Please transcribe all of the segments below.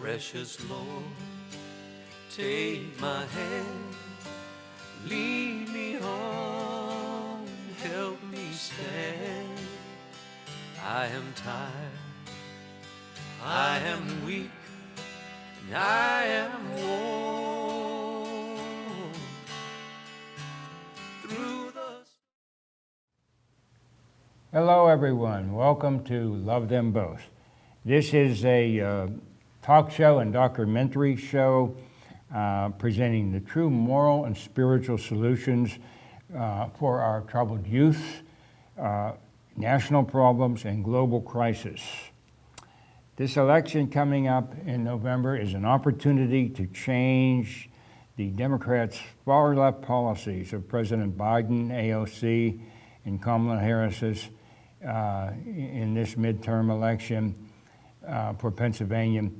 Precious Lord, take my hand, lead me on, help me stand. I am tired, I am weak, and I am worn through the... Hello everyone, welcome to Love Them Both. This is a talk show and documentary show presenting the true moral and spiritual solutions for our troubled youth, national problems, and global crisis. This election coming up in November is an opportunity to change the Democrats' far-left policies of President Biden, AOC, and Kamala Harris's in this midterm election for Pennsylvania.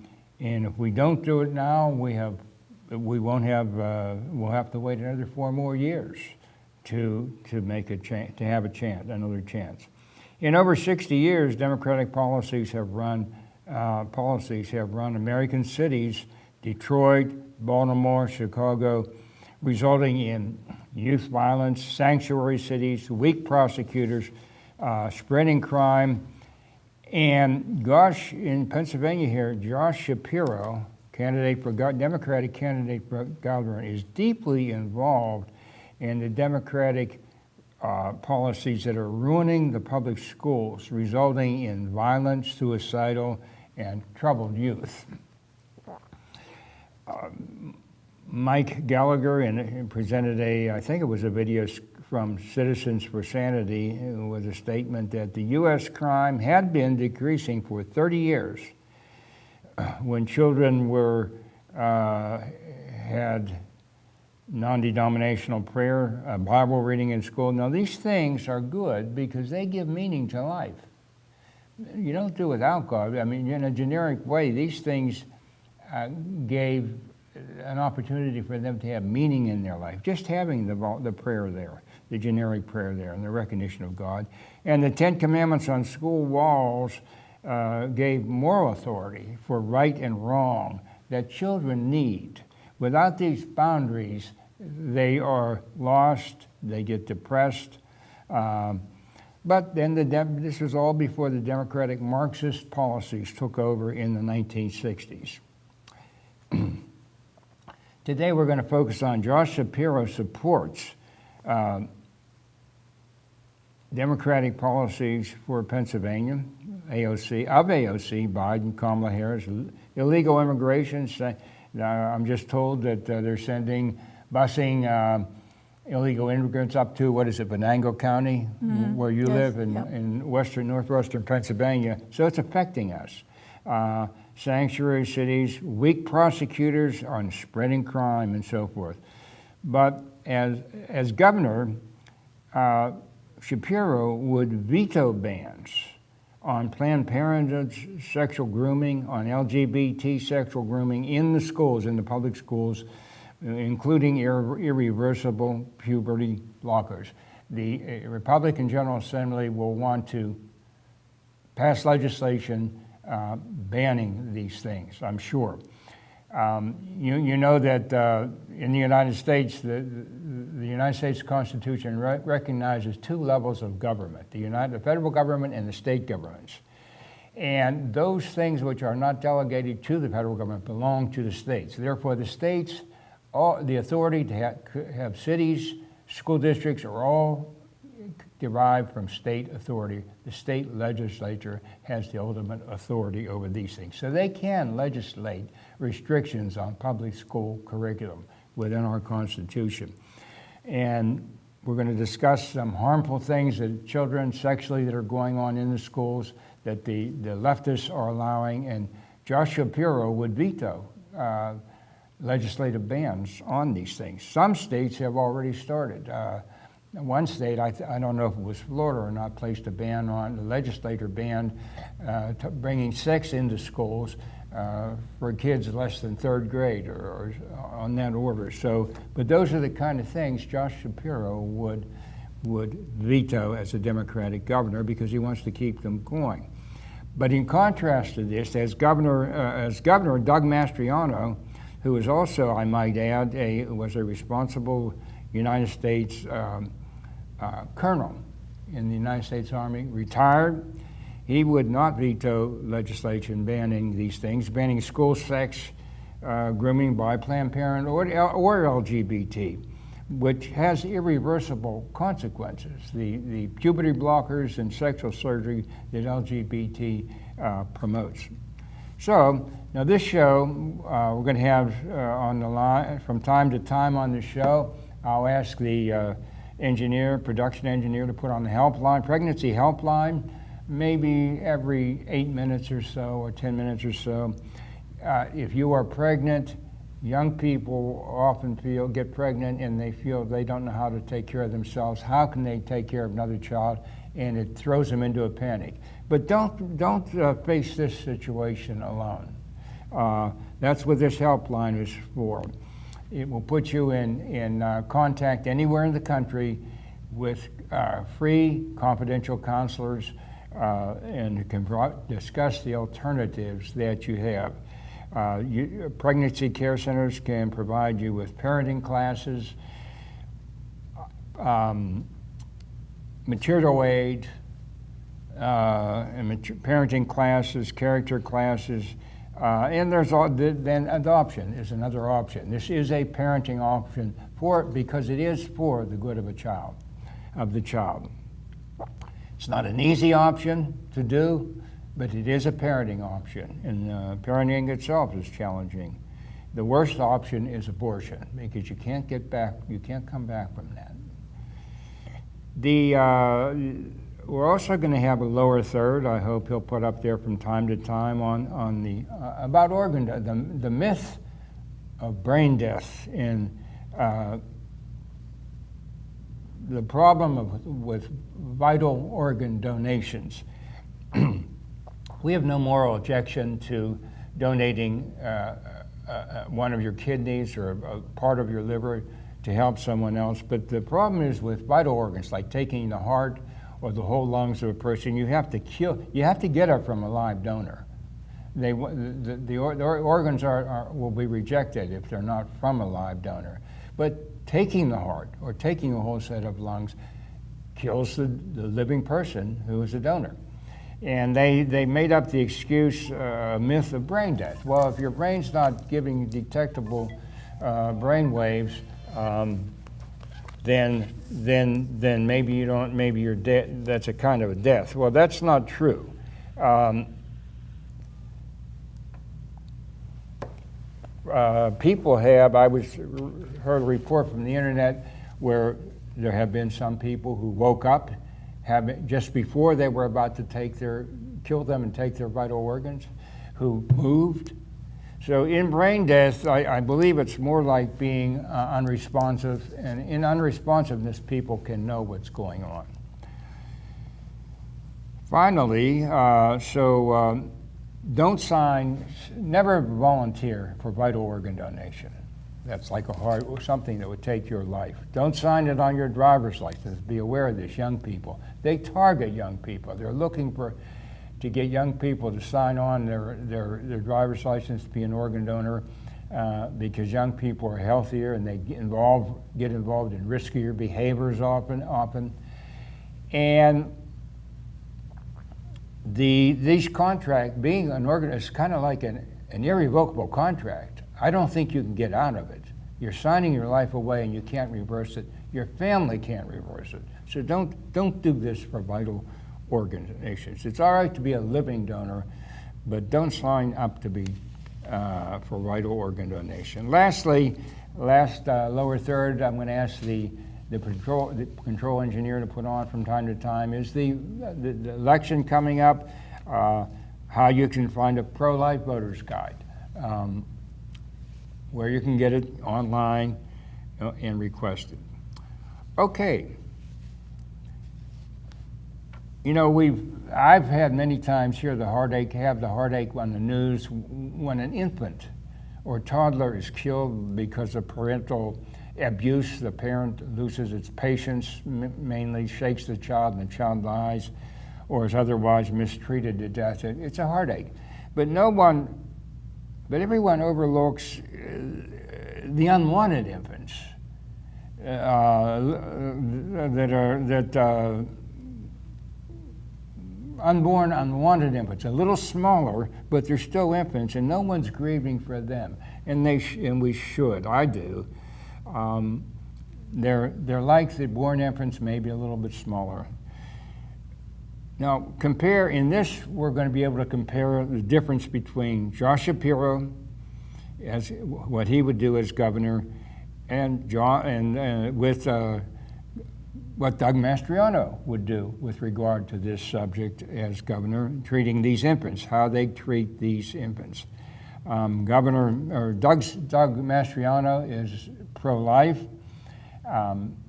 And if we don't do it now, we'll have to wait another 4 more years to make a chance, to have a chance, another chance. In over 60 years, Democratic policies have run American cities, Detroit, Baltimore, Chicago, resulting in youth violence, sanctuary cities, weak prosecutors, spreading crime. And gosh, in Pennsylvania here, Josh Shapiro, Democratic candidate for governor, is deeply involved in the Democratic policies that are ruining the public schools, resulting in violent, suicidal, and troubled youth. Mike Gallagher presented I think it was a video from Citizens for Sanity with a statement that the U.S. crime had been decreasing for 30 years when children had non-denominational prayer, Bible reading in school. Now these things are good because they give meaning to life. You don't do it without God. I mean, in a generic way, these things gave an opportunity for them to have meaning in their life. Just having the prayer there, the generic prayer there, and the recognition of God. And the 10 Commandments on school walls gave moral authority for right and wrong that children need. Without these boundaries, they are lost, they get depressed. But then this was all before the Democratic Marxist policies took over in the 1960s. Today we're going to focus on Josh Shapiro supports Democratic policies for Pennsylvania, AOC, Biden, Kamala Harris, illegal immigration. I'm just told that they're busing illegal immigrants up to, Venango County, where you live in northwestern Pennsylvania. So it's affecting us. Sanctuary cities, weak prosecutors on spreading crime, and so forth. But as governor, Shapiro would veto bans on Planned Parenthood's sexual grooming, on LGBT sexual grooming in the schools, in the public schools, including irreversible puberty blockers. The Republican General Assembly will want to pass legislation banning these things, I'm sure. You know that in the United States, the United States Constitution recognizes 2 levels of government, the federal government and the state governments. And those things which are not delegated to the federal government belong to the states. Therefore, the states, the authority to have cities, school districts are all derived from state authority. The state legislature has the ultimate authority over these things. So they can legislate restrictions on public school curriculum within our Constitution. And we're going to discuss some harmful things that children sexually that are going on in the schools that the leftists are allowing, and Josh Shapiro would veto legislative bans on these things. Some states have already started. One state, I don't know if it was Florida or not, placed a ban on, the legislature banned bringing sex into schools for kids less than 3rd grade or on that order. So, but those are the kind of things Josh Shapiro would veto as a Democratic governor because he wants to keep them going. But in contrast to this, as Governor Doug Mastriano, who is also, I might add, was a responsible United States colonel in the United States Army, retired. He would not veto legislation banning these things, banning school sex grooming by Planned Parenthood or LGBT, which has irreversible consequences. The puberty blockers and sexual surgery that LGBT promotes. So now this show, we're going to have on the line from time to time on the show. I'll ask the production engineer, to put on the helpline, pregnancy helpline, maybe every 8 minutes or so or 10 minutes or so. If you are pregnant, young people often get pregnant and they feel they don't know how to take care of themselves. How can they take care of another child? And it throws them into a panic. But don't face this situation alone. That's what this helpline is for. It will put you in contact anywhere in the country with free confidential counselors and you can discuss the alternatives that you have. Pregnancy care centers can provide you with parenting classes, material aid, and parenting classes, character classes, and then adoption is another option. This is a parenting option because it is for the good of the child. It's not an easy option to do, but it is a parenting option, and parenting itself is challenging. The worst option is abortion because you can't come back from that. We're also going to have a lower third. I hope he'll put up there from time to time on the about organ the myth of brain death and the problem with vital organ donations. We have no moral objection to donating one of your kidneys or a part of your liver to help someone else, but the problem is with vital organs, like taking the heart or the whole lungs of a person. You have to get it from a live donor. The organs will be rejected if they're not from a live donor. But taking the heart or taking a whole set of lungs kills the living person who is a donor. And they made up the excuse, myth of brain death. Well, if your brain's not giving detectable brain waves, then maybe you don't. Maybe you're dead. That's a kind of a death. Well, that's not true. People have. I heard a report from the internet where there have been some people who woke up just before they were about to kill them and take their vital organs, who moved. So in brain death, I believe it's more like being unresponsive, and in unresponsiveness, people can know what's going on. Finally, never volunteer for vital organ donation. That's like something that would take your life. Don't sign it on your driver's license. Be aware of this, young people. They target young people. They're looking to get young people to sign on their driver's license to be an organ donor because young people are healthier and they get involved in riskier behaviors often. And these contract, being an organ, is kind of like an irrevocable contract. I don't think you can get out of it. You're signing your life away and you can't reverse it. Your family can't reverse it. So don't do this for vital organ donations. It's all right to be a living donor, but don't sign up to be for vital organ donation. Lastly, lower third, I'm going to ask the control engineer to put on from time to time is the election coming up, how you can find a pro-life voter's guide, where you can get it online and request it. Okay. I've had many times here the heartache on the news when an infant or toddler is killed because of parental abuse. The parent loses its patience, mainly shakes the child and the child dies. or is otherwise mistreated to death. It's a heartache. But everyone overlooks the unwanted infants unborn unwanted infants, a little smaller, but they're still infants, and no one's grieving for them, and we should. I do. They're like the born infants, maybe a little bit smaller. Now, in this, we're going to be able to compare the difference between Shapiro, as what he would do as governor, and with what Doug Mastriano would do with regard to this subject as governor, treating these infants, how they treat these infants. Doug Mastriano is pro-life.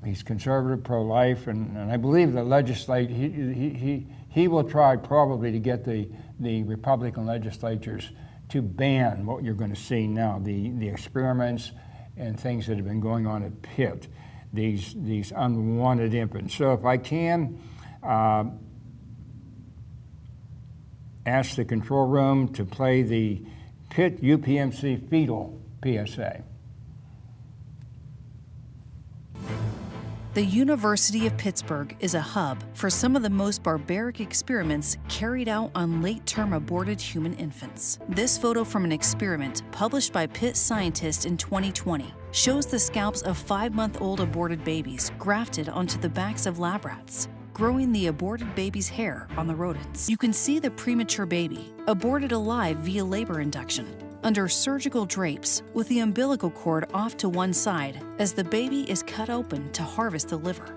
He's conservative, pro-life, and I believe the he will try probably to get the Republican legislatures to ban what you're going to see now, the experiments and things that have been going on at Pitt, these unwanted infants. So if I can ask the control room to play the Pitt UPMC fetal PSA. The University of Pittsburgh is a hub for some of the most barbaric experiments carried out on late-term aborted human infants. This photo from an experiment published by Pitt scientists in 2020 shows the scalps of 5-month-old aborted babies grafted onto the backs of lab rats, growing the aborted baby's hair on the rodents. You can see the premature baby, aborted alive via labor induction, under surgical drapes with the umbilical cord off to one side as the baby is cut open to harvest the liver.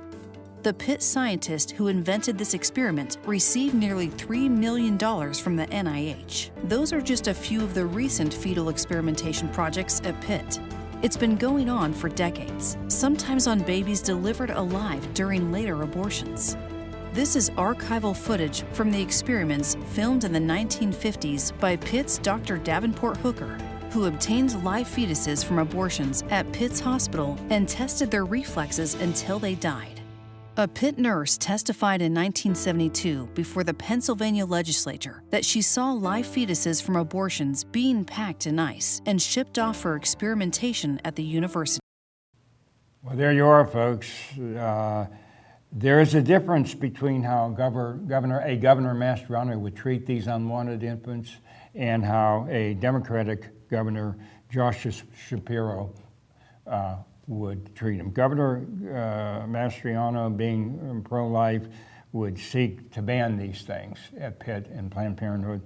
The Pitt scientist who invented this experiment received nearly $3 million from the NIH. Those are just a few of the recent fetal experimentation projects at Pitt. It's been going on for decades, sometimes on babies delivered alive during later abortions. This is archival footage from the experiments filmed in the 1950s by Pitt's Dr. Davenport Hooker, who obtained live fetuses from abortions at Pitt's hospital and tested their reflexes until they died. A Pitt nurse testified in 1972 before the Pennsylvania legislature that she saw live fetuses from abortions being packed in ice and shipped off for experimentation at the university. Well, there you are, folks. There is a difference between how Governor Mastriano would treat these unwanted infants and how a Democratic governor, Shapiro, would treat them. Governor Mastriano, being pro-life, would seek to ban these things at Pitt and Planned Parenthood.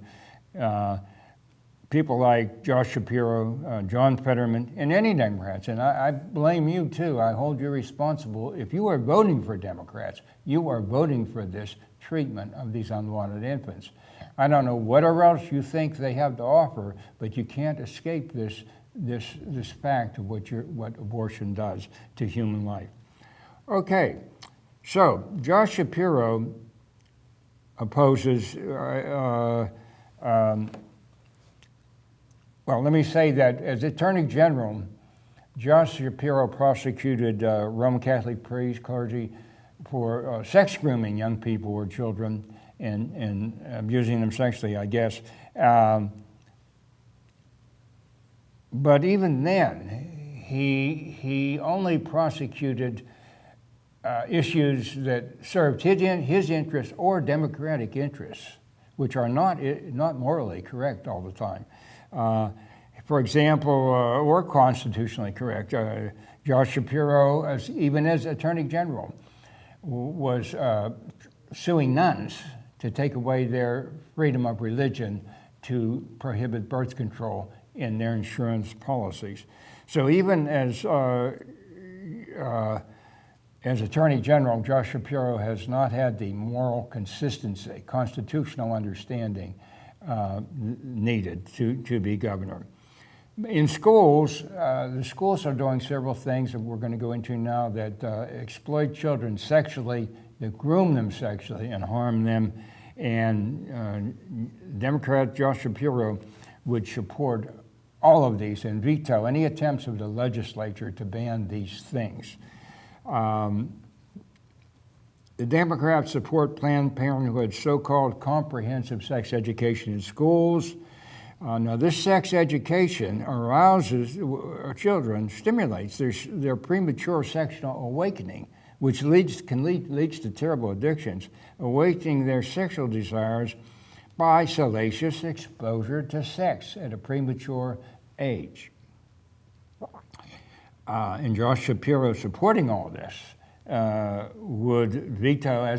People like Shapiro, John Fetterman, and any Democrats, and I blame you too, I hold you responsible. If you are voting for Democrats, you are voting for this treatment of these unwanted infants. I don't know whatever else you think they have to offer, but you can't escape this fact of what abortion does to human life. Okay, so Shapiro opposes well, let me say that as Attorney General, Shapiro prosecuted Roman Catholic priests, clergy, for sex grooming young people or children and abusing them sexually, I guess. But even then, he only prosecuted issues that served his interests or democratic interests, which are not morally correct all the time. For example, or constitutionally correct. Shapiro, even as Attorney General, was suing nuns to take away their freedom of religion to prohibit birth control in their insurance policies. So even as Attorney General, Shapiro has not had the moral consistency, constitutional understanding needed to be governor. In schools, the schools are doing several things that we're going to go into now that exploit children sexually, that groom them sexually and harm them. And Democrat Shapiro would support all of these and veto any attempts of the legislature to ban these things. The Democrats support Planned Parenthood's so-called comprehensive sex education in schools. Now, this sex education arouses children, stimulates their premature sexual awakening, which leads to terrible addictions, awakening their sexual desires by salacious exposure to sex at a premature age. And Shapiro, supporting all this, as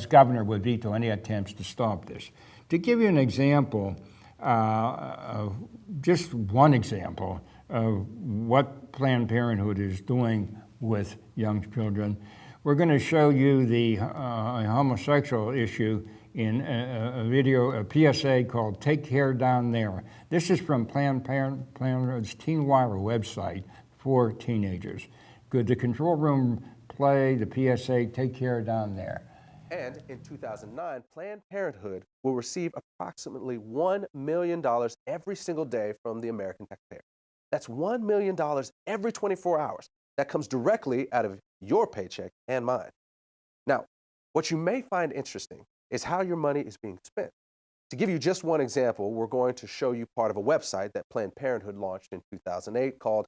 governor, would veto any attempts to stop this. To give you an example, just one example of what Planned Parenthood is doing with young children, we're going to show you the homosexual issue in a video, a PSA called Take Care Down There. This is from Planned Parenthood's Teen Wire website for teenagers. Could the control room play the PSA Take Care Down There? And in 2009, Planned Parenthood will receive approximately $1 million every single day from the American taxpayer. That's $1 million every 24 hours. That comes directly out of your paycheck and mine. Now, what you may find interesting is how your money is being spent. To give you just one example, we're going to show you part of a website that Planned Parenthood launched in 2008 called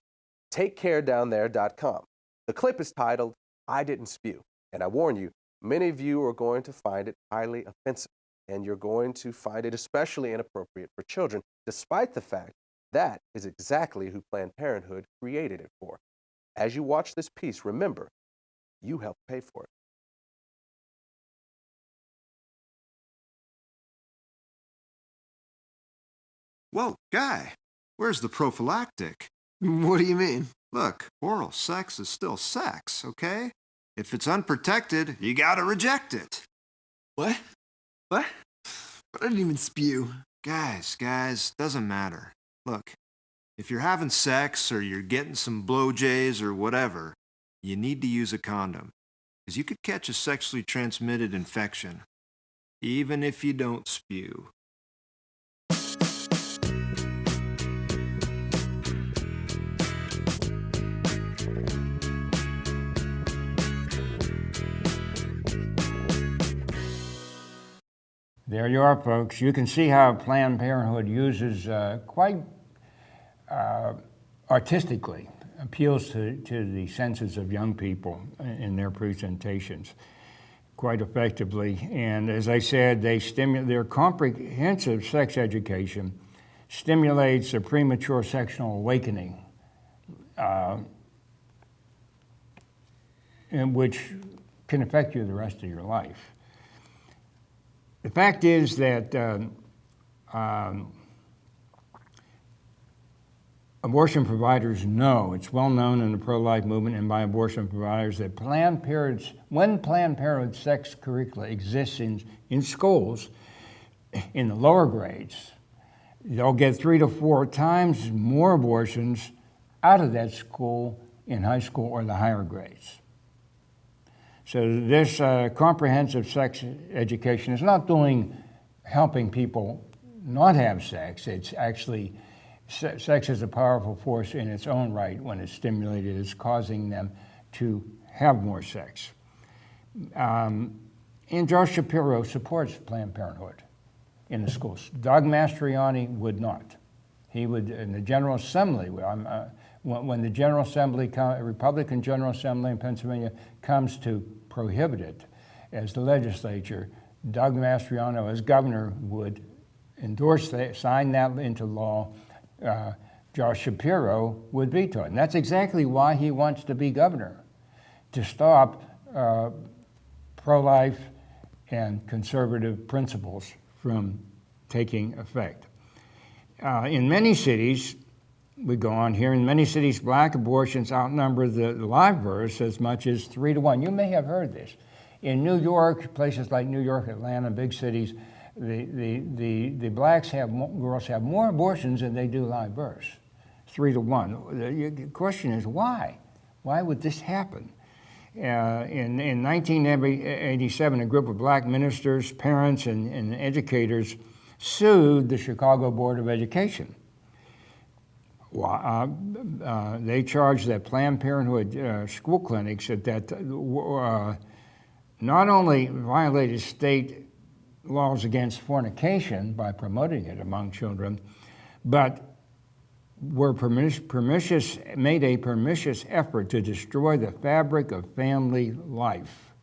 TakeCareDownThere.com. The clip is titled, "I Didn't Spew," and I warn you, many of you are going to find it highly offensive, and you're going to find it especially inappropriate for children, despite the fact that is exactly who Planned Parenthood created it for. As you watch this piece, remember, you helped pay for it. Whoa, guy, where's the prophylactic? What do you mean? Look, oral sex is still sex, okay? If it's unprotected, you gotta reject it. What? What? I didn't even spew. Guys, doesn't matter. Look, if you're having sex or you're getting some blowjays or whatever, you need to use a condom, because you could catch a sexually transmitted infection, even if you don't spew. There you are, folks. You can see how Planned Parenthood uses quite artistically, appeals to the senses of young people in their presentations quite effectively. And as I said, their comprehensive sex education stimulates a premature sexual awakening, which can affect you the rest of your life. The fact is that abortion providers know, it's well known in the pro-life movement and by abortion providers, that when Planned Parenthood sex curricula exists in schools, in the lower grades, they'll get 3 to 4 times more abortions out of that school in high school or the higher grades. So this comprehensive sex education is not helping people not have sex. It's actually, sex is a powerful force in its own right. When it's stimulated, it's causing them to have more sex. And Josh Shapiro supports Planned Parenthood in the schools. Doug Mastriano would not. He would, in the General Assembly, when the General Assembly, Republican General Assembly in Pennsylvania comes to prohibit it, as the legislature, Doug Mastriano, as governor, would endorse that, sign that into law. Josh Shapiro would veto it. And that's exactly why he wants to be governor, to stop pro-life and conservative principles from taking effect. In many cities, we go on here, in many cities, black abortions outnumber the live births as much as 3 to 1. You may have heard this. In New York, places like New York, Atlanta, big cities, the blacks girls have more abortions than they do live births, 3 to 1. The question is why? Why would this happen? In 1987, a group of black ministers, parents, and educators sued the Chicago Board of Education. They charged that Planned Parenthood school clinics that not only violated state laws against fornication by promoting it among children, but were made a pernicious effort to destroy the fabric of family life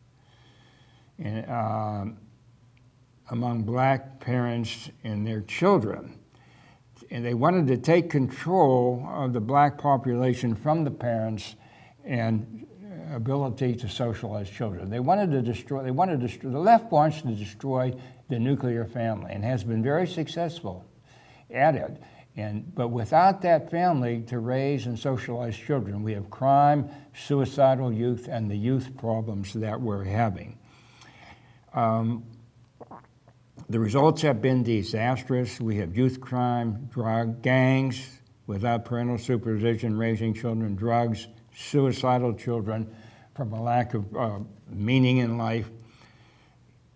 among black parents and their children. And they wanted to take control of the black population from the parents and ability to socialize children. The left wants to destroy the nuclear family and has been very successful at it. But without that family to raise and socialize children, we have crime, suicidal youth, and the youth problems that we're having. The results have been disastrous. We have youth crime, drug gangs, without parental supervision, raising children, drugs, suicidal children from a lack of meaning in life.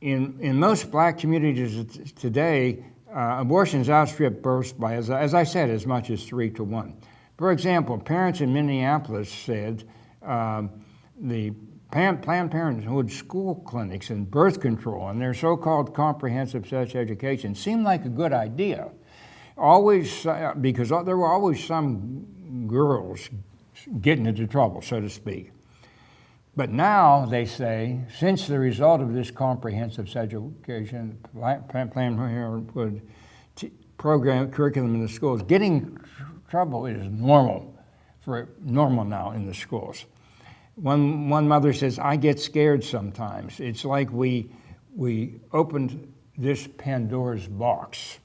In most black communities today, abortions outstrip births by, as I said, as much as 3 to 1. For example, parents in Minneapolis said the Planned Parenthood school clinics and birth control and their so-called comprehensive sex education seemed like a good idea. Always, because there were always some girls getting into trouble, so to speak. But now, they say, since the result of this comprehensive sex education, Planned Parenthood program, curriculum in the schools, getting trouble is normal now in the schools. One mother says, I get scared sometimes. It's like we opened this Pandora's box.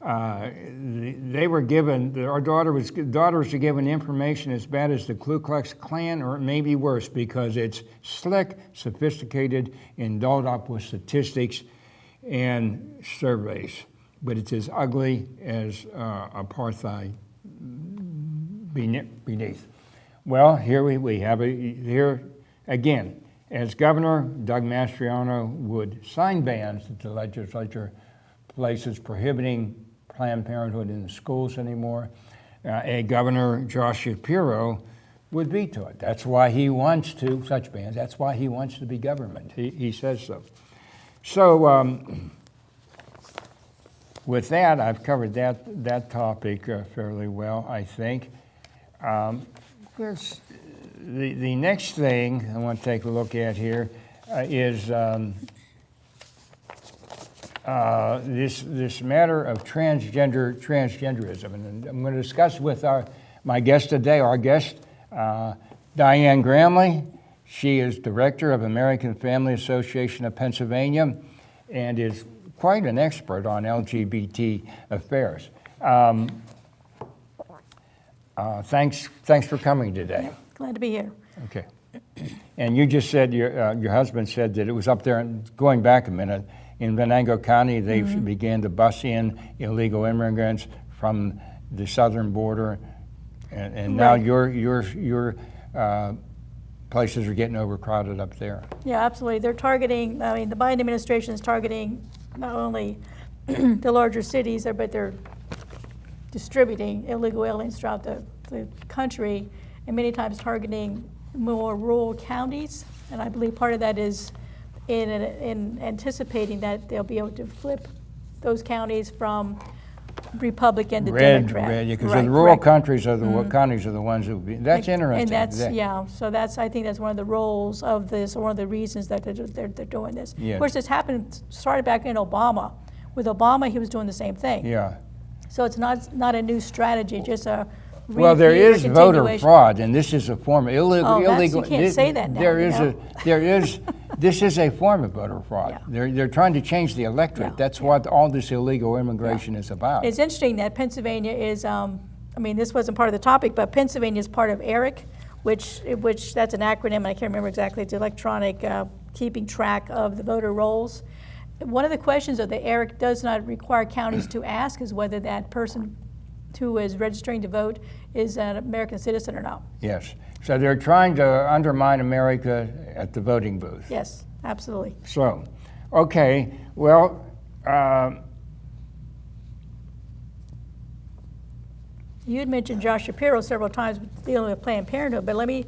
They were given, our daughters were given information as bad as the Ku Klux Klan, or maybe worse, because it's slick, sophisticated, and dolled up with statistics and surveys. But it's as ugly as apartheid beneath. Well, here we have it here again. As Governor Doug Mastriano would sign bans that the legislature places prohibiting Planned Parenthood in the schools anymore, Governor Shapiro would veto it. That's why he wants to, such bans, that's why he wants to be government. He says so. So with that, I've covered that topic fairly well, I think. The next thing I want to take a look at here is this matter of transgenderism, and I'm going to discuss with my guest today, Diane Gramley. She is director of American Family Association of Pennsylvania and is quite an expert on LGBT affairs. Thanks for coming today. Glad to be here. Okay. And you just said your husband said that it was up there, and going back a minute, in Venango County, they began to bus in illegal immigrants from the southern border, and now your places are getting overcrowded up there. Yeah, absolutely. They're targeting, I mean, the Biden administration is targeting not only the larger cities, but they're distributing illegal aliens throughout the country, and many times targeting more rural counties. And I believe part of that is in anticipating that they'll be able to flip those counties from Republican to Democrat. Red, because the rural countries are the counties are the ones who. That's interesting. And that's So I think that's one of the roles of this, or one of the reasons that they're doing this. Yes. Of course, this started back in Obama. With Obama, he was doing the same thing. Yeah. So it's not a new strategy, just a well, there is voter fraud, and this is a form of illegal. You can't say that now. This is a form of voter fraud. Yeah. They're trying to change the electorate. Yeah. That's what all this illegal immigration is about. It's interesting that Pennsylvania is, I mean, this wasn't part of the topic, but Pennsylvania is part of ERIC, which that's an acronym, and I can't remember exactly. It's electronic keeping track of the voter rolls. One of the questions of the ERIC does not require counties to ask is whether that person who is registering to vote is an American citizen or not. Yes. So they're trying to undermine America at the voting booth. Yes, absolutely. So, okay, well, you had mentioned Josh Shapiro several times dealing with Planned Parenthood, but let me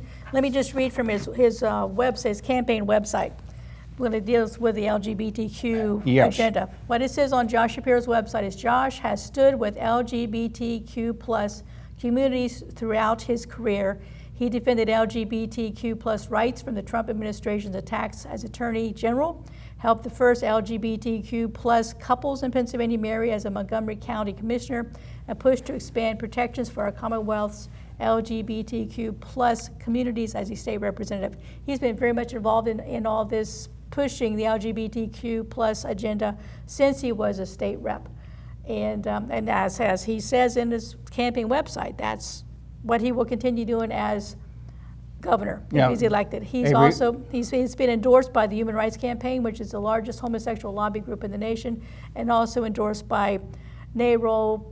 just read from his website, his campaign website. when it deals with the LGBTQ Yes. agenda. What it says on Josh Shapiro's website is Josh has stood with LGBTQ plus communities throughout his career. He defended LGBTQ plus rights from the Trump administration's attacks as Attorney General, helped the first LGBTQ plus couples in Pennsylvania marry as a Montgomery County Commissioner, and pushed to expand protections for our Commonwealth's LGBTQ plus communities as a state representative. He's been very much involved in all this, pushing the LGBTQ plus agenda since he was a state rep. And as he says in his campaign website, that's what he will continue doing as governor if he's elected. He's been endorsed by the Human Rights Campaign, which is the largest homosexual lobby group in the nation, and also endorsed by NARAL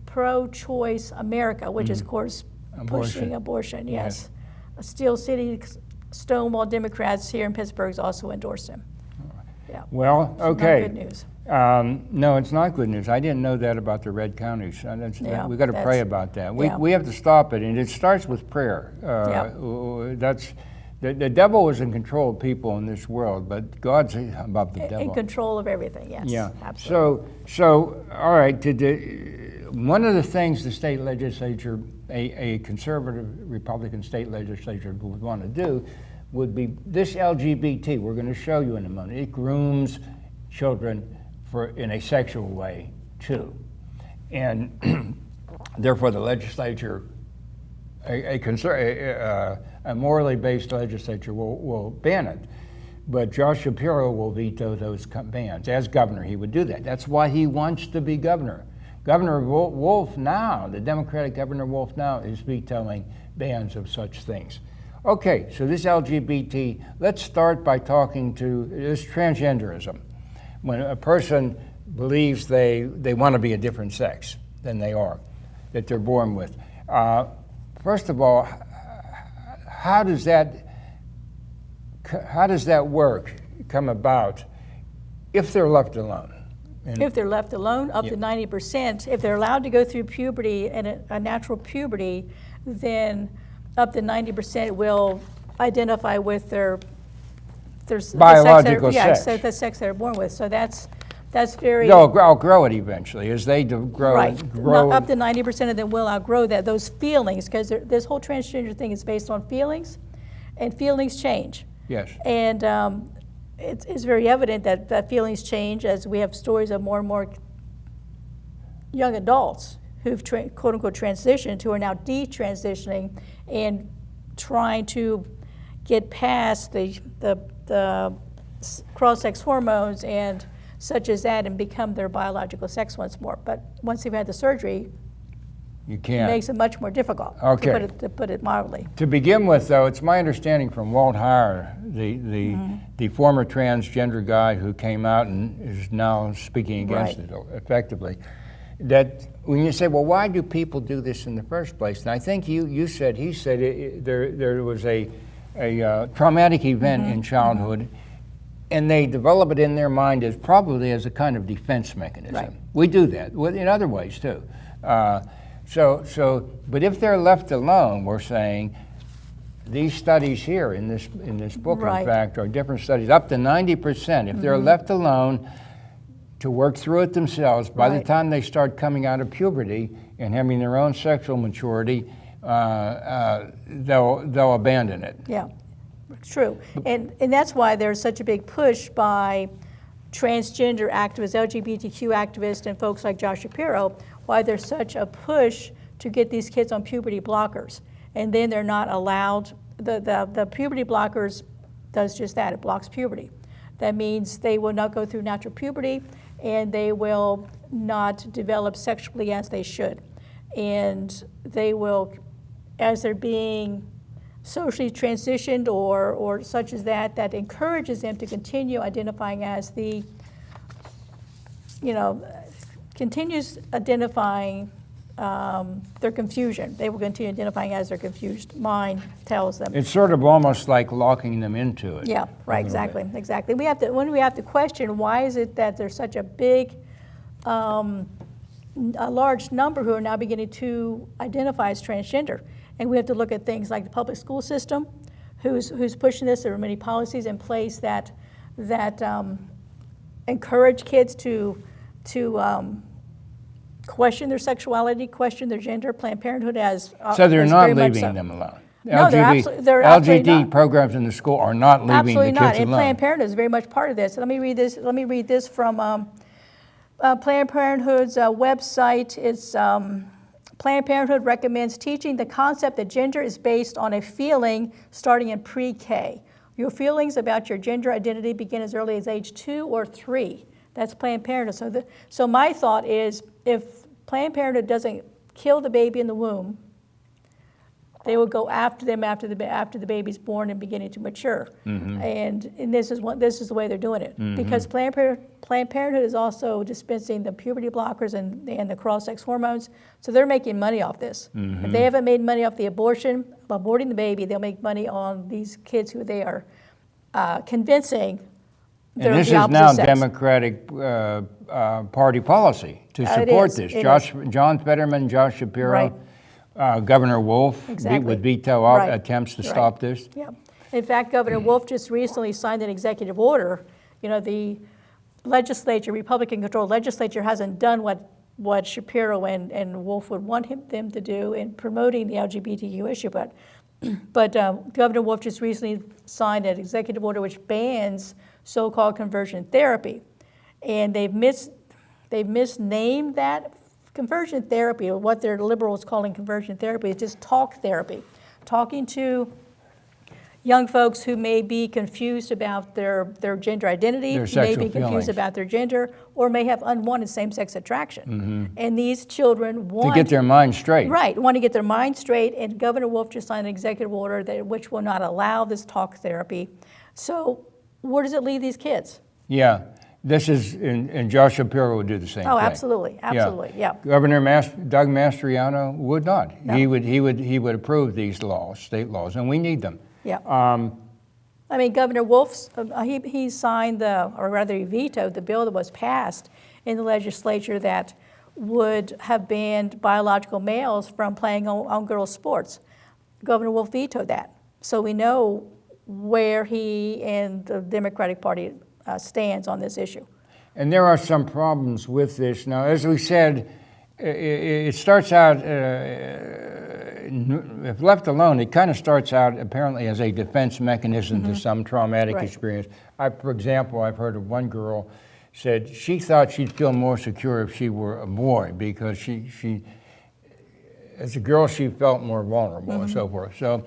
Pro-Choice America, which is, of course, pushing abortion. Yes. Steel City, Stonewall Democrats here in Pittsburgh has also endorsed him. Yeah. Well, So okay. not good news. No, it's not good news. I didn't know that about the red counties. We got to pray about that. We have to stop it, and it starts with prayer. That's the devil is in control of people in this world, but God's above the devil. In control of everything, yes. Yeah. Absolutely. So all right. One of the things the state legislature, a conservative Republican state legislature would want to do, would be this LGBT. We're going to show you in a moment. It grooms children in a sexual way too, and therefore the legislature, a morally based legislature will ban it. But Josh Shapiro will veto those bans. As governor, he would do that. That's why he wants to be governor. Governor Wolf now, the Democratic Governor Wolf now, is vetoing bans of such things. Okay, so this LGBT, let's start by talking to this transgenderism. When a person believes they want to be a different sex than they are, that they're born with. First of all, how does that work, come about, if they're left alone? If they're left alone, up to 90%. If they're allowed to go through puberty and a natural puberty, then up to 90% will identify with their biological sex. Yeah, so the sex they're born with. So that's very. They'll outgrow it eventually as they grow. Right. Grow. Up to 90% of them will outgrow that. Those feelings, because this whole transgender thing is based on feelings, and feelings change. Yes. And it's very evident that feelings change as we have stories of more and more young adults who've quote unquote transitioned, who are now detransitioning and trying to get past the cross-sex hormones and such as that and become their biological sex once more. But once they've had the surgery, you can't. It makes it much more difficult, okay. to put it mildly. To begin with, though, it's my understanding from Walt Heyer, the former transgender guy who came out and is now speaking against it effectively, that when you say, well, why do people do this in the first place? And I think he said there was a traumatic event in childhood, and they develop it in their mind as probably as a kind of defense mechanism. Right. We do that in other ways too. But if they're left alone, we're saying these studies here in this book, in fact, are different studies, up to 90%. If they're left alone to work through it themselves, by the time they start coming out of puberty and having their own sexual maturity, they'll abandon it. Yeah, it's true. And that's why there's such a big push by transgender activists, LGBTQ activists, and folks like Josh Shapiro, why there's such a push to get these kids on puberty blockers. And then they're not allowed, the puberty blockers does just that, it blocks puberty. That means they will not go through natural puberty and they will not develop sexually as they should. And they will, as they're being socially transitioned or such as that encourages them to continue identifying as continues identifying their confusion. They will continue identifying as their confused mind tells them. It's sort of almost like locking them into it. Yeah, right, exactly. When we have to question, why is it that there's such a big, a large number who are now beginning to identify as transgender? And we have to look at things like the public school system, who's pushing this. There are many policies in place that encourage kids to question their sexuality, question their gender. Planned Parenthood has So they're is not very much leaving so. them alone. No, they're absolutely LGBT not. programs in the school are not leaving Absolutely the not. kids And alone. Planned Parenthood is very much part of this. Let me read this from Planned Parenthood's website. It's Planned Parenthood recommends teaching the concept that gender is based on a feeling starting in pre-K. Your feelings about your gender identity begin as early as age 2 or 3. That's Planned Parenthood. So my thought is, if Planned Parenthood doesn't kill the baby in the womb, they will go after them after the baby's born and beginning to mature. And this is the way they're doing it. Because Planned Parenthood is also dispensing the puberty blockers and the cross-sex hormones, so they're making money off this. If they haven't made money off the aborting the baby, they'll make money on these kids who they are convincing they're And this the is opposite now sex. Democratic Party policy to support this. John Fetterman, Josh Shapiro, Right. Governor Wolf Exactly. would veto Right. attempts to Right. stop this. Yeah. In fact, Governor Wolf just recently signed an executive order. You know, the legislature, Republican-controlled legislature, hasn't done what Shapiro and Wolf would want them to do in promoting the LGBTQ issue, but Governor Wolf just recently signed an executive order which bans so-called conversion therapy, and they've misnamed that. Conversion therapy, or what their liberals calling conversion therapy, is just talk therapy. Talking to young folks who may be confused about their gender identity, Their may sexual be confused feelings. about their gender, or may have unwanted same-sex attraction. And these children want To get their mind straight. Right, want to get their mind straight, and Governor Wolf just signed an executive order which will not allow this talk therapy. So where does it leave these kids? Yeah, this is, and Josh Shapiro would do the same thing. Oh, absolutely, yeah. Governor Doug Mastriano would not. No. He would approve these laws, state laws, and we need them. Yeah. I mean, Governor Wolf, he signed or rather he vetoed the bill that was passed in the legislature that would have banned biological males from playing on girls' sports. Governor Wolf vetoed that. So we know where he and the Democratic Party stands on this issue. And there are some problems with this. Now, as we said, it starts out, if left alone, it kind of starts out apparently as a defense mechanism to some traumatic Right. experience. For example, I've heard of one girl said she thought she'd feel more secure if she were a boy because she as a girl, she felt more vulnerable and so forth. So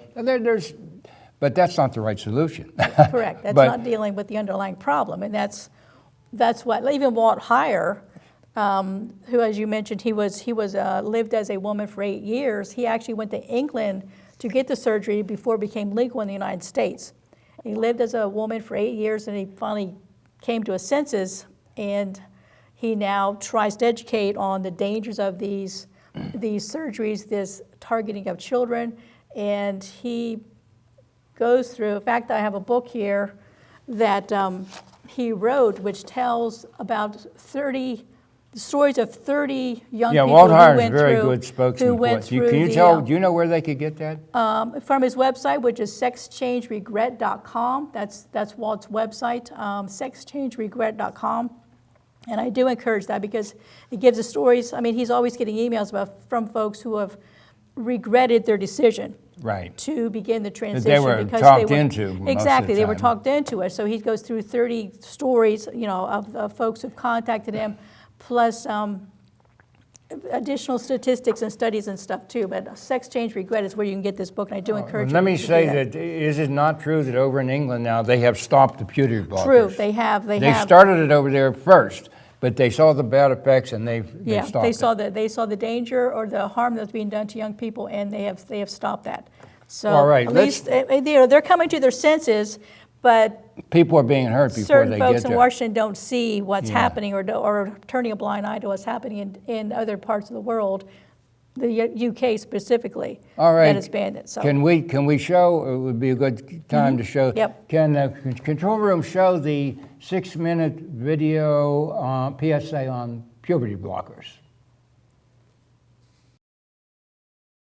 but that's not the right solution. Correct. That's But- not dealing with the underlying problem, and that's what even Walt Heyer, who, as you mentioned, he lived as a woman for 8 years. He actually went to England to get the surgery before it became legal in the United States. He lived as a woman for 8 years, and he finally came to his senses, and he now tries to educate on the dangers of these surgeries, this targeting of children, and he goes through. In fact, I have a book here that he wrote, which tells about 30 stories of 30 young people Walt who Heyer is went a very through. good spokesman. Who went through Can you the, tell? Do you know where they could get that? from his website, which is sexchangeregret.com. That's Walt's website, sexchangeregret.com. And I do encourage that because it gives the stories. I mean, he's always getting emails from folks who have regretted their decision Right. to begin the transition they were because talked they were into most of the exactly they were time. talked into it. So he goes through 30 stories, of folks who've contacted him, plus additional statistics and studies and stuff too. But Sex Change Regret is where you can get this book, and I do encourage you. Let me to do say that is it not true that over in England now they have stopped the puberty blockers? True, they have. They started it over there first, but they saw the bad effects and they've stopped they it. saw the danger or the harm that's being done to young people, and they have stopped that. So All right, at least they're coming to their senses, but People are being hurt before certain they folks get in there. Washington don't see what's Yeah. happening or turning a blind eye to what's happening in other parts of the world, the UK specifically. All right. That has banned it. So Can we show? It would be a good time to show. Yep. Can the control room show the 6-minute video PSA on puberty blockers?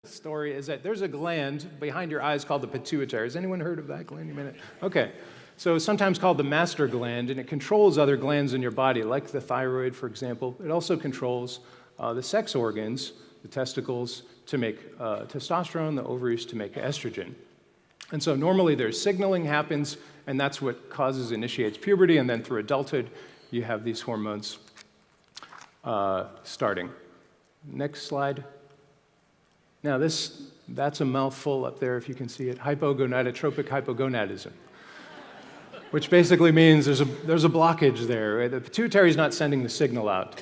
Story is that there's a gland behind your eyes called the pituitary. Has anyone heard of that gland? Okay. So sometimes called the master gland, and it controls other glands in your body, like the thyroid, for example. It also controls the sex organs, the testicles, to make testosterone, the ovaries to make estrogen. And so normally there's signaling happens, and that's what initiates puberty, and then through adulthood, you have these hormones starting. Next slide. Now that's a mouthful up there, if you can see it. Hypogonadotropic hypogonadism, which basically means there's a blockage there. Right? The pituitary is not sending the signal out.